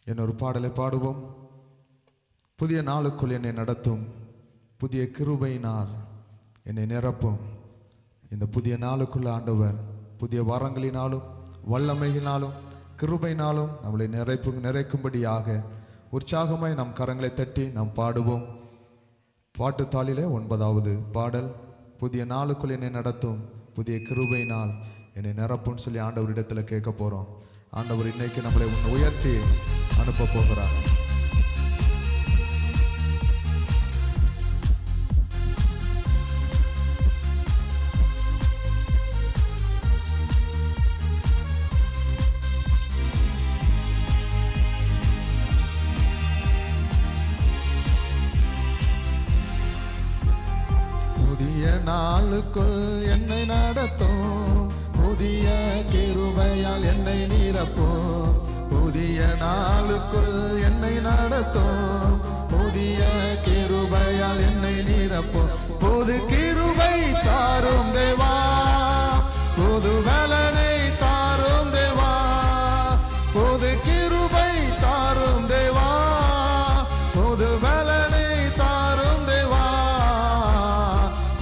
என்னொரு பாடலை பாடுவோம். புதிய நாளுக்குள் என்னை நடத்தும், புதிய கிருபையினால் என்னை நிரப்பும். இந்த புதிய நாளுக்குள்ள ஆண்டவர் புதிய வரங்களினாலும் வல்லமையினாலும் கிருபையினாலும் நம்மளை நிறைக்கும்படியாக உற்சாகமாய் நம் கரங்களை தட்டி நாம் பாடுவோம். பாட்டுத்தாளிலே 9வது பாடல், புதிய நாளுக்குள் என்னை நடத்தும், புதிய கிருபையினால் என்னை நிரப்புன்னு சொல்லி ஆண்டவரிடத்தில் கேட்க போகிறோம். ஆண்டவர் இன்னைக்கு நம்மளை உயர்த்தி அனுப்ப போகிறார். புதிய நாளுக்குள் என்னை நடத்தும், புதிய கிருபையால் என்னை நிரப்பும். புதிய நாளுக்குள் என்னை நடத்தும், புதிய கிருபையால் என்னை நிரப்பும். புது கிருபை தாரும் தேவா, புது பலனை தாரும் தேவா. புது கிருபை தாரும் தேவா, புது பலனை தாரும் தேவா.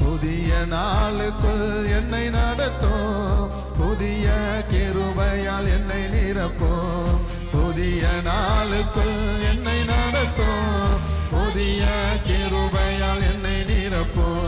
புதிய நாளுக்குள் என்னை நடத்தும், புதிய கிருபையால் என்னை நிரப்பும். புதிய நாளுக்குள் என்னை நடத்தும், புதிய கிருபையால் என்னை நிரப்பும்.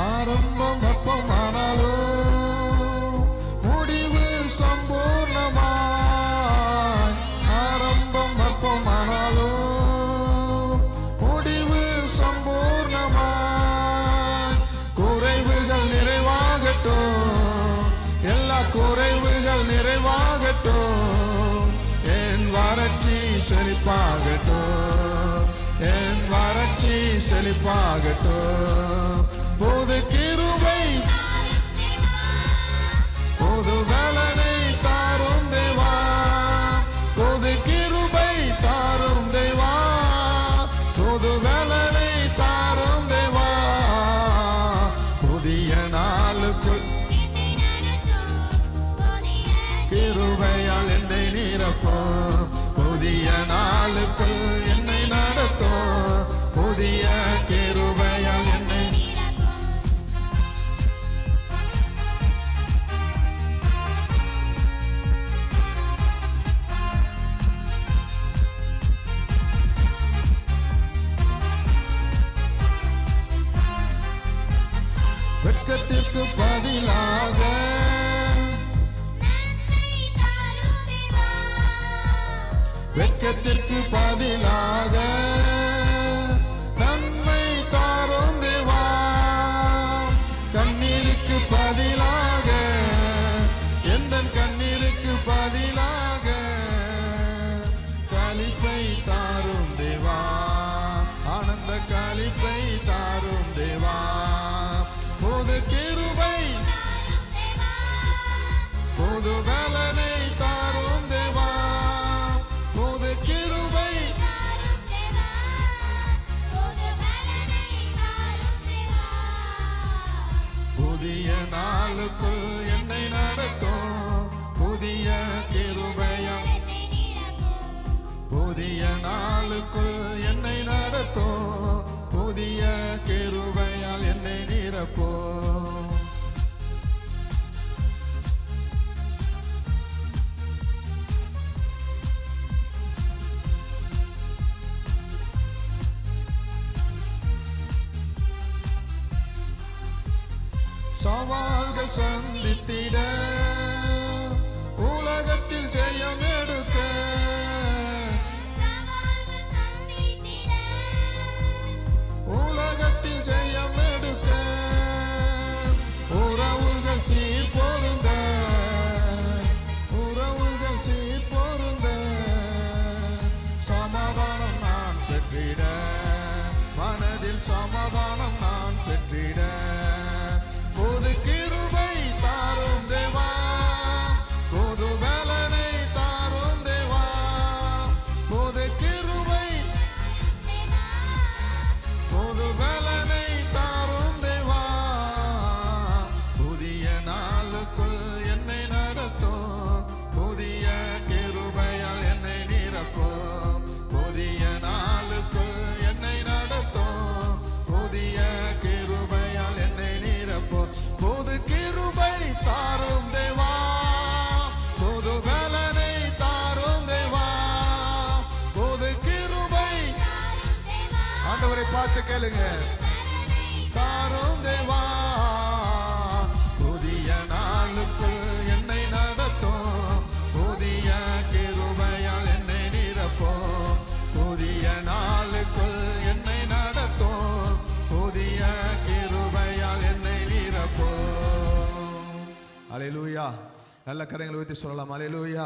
ஆரம்பம் அப்பமானாலும் முடிவு சம்பூர்ணமாய். ஆரம்பம் அப்பமானாலும் முடிவு சம்பூர்ணமாய். குறைவுகள் நிறைவாகட்டும், எல்லா குறைவுகள் நிறைவாகட்டும். என் வறட்சி செழிப்பாகட்டும், என் வறட்சி செழிப்பாகட்டும். புது கிருபை புது பலனை தாரும் தேவா, புது கிருபை தாரும் தேவா, புது பலனை தாரும் தேவா. புதிய நாளுக்குள் கிருபையால் என்னை நிரப்பும். புதிய நாளுக்குள் என்னை நடத்தும், புதிய கிருபையால் என்னை. வெட்கத்திற்கு பதிலாக வெட்கத்திற்கு பதிலாக நன்மை தாரும் தேவா. கண்ணீருக்கு பதிலாக எந்த கண்ணீருக்கு பதிலாக களிப்பை தாரும் தேவா, ஆனந்த களிப்பை தாரும் தேவா. புது கிருபை புது பலனை தாரும் தேவா, புது கிருபை. புதிய நாளுக்குள் என்னை நடத்தும், புதிய கிருபையால். புதிய நாளுக்குள் என்னை நடத்தும், புதிய கிருபையால் என்னை நிரப்பும். சவால்கள் சந்தித்திட உலகத்தில் ஜெயம் எடுக்க, உலகத்தில் ஜெயம் எடுக்க. உறவுகள் சீர் பொருந்த, உறவுகள் சீர் பொருந்த. சமாதானம் நான் பெற்றிட, மனதில் சமாதானம் நான் பெற்றிட. புது கிருபை தாரும் தேவா, பார்த்து கேளுங்க. தாரும் தேவா புதிய நாளுக்குள் என்னை நடத்தும், புதிய கிருபையால் என்னை நிரப்பும், புதிய நாளுக்குள் என்னை நடத்தும், புதிய கிருபையால் என்னை நிரப்பும். அல்லேலூயா. நல்ல கரங்களை வைத்து சொல்லலாம். அல்லேலூயா.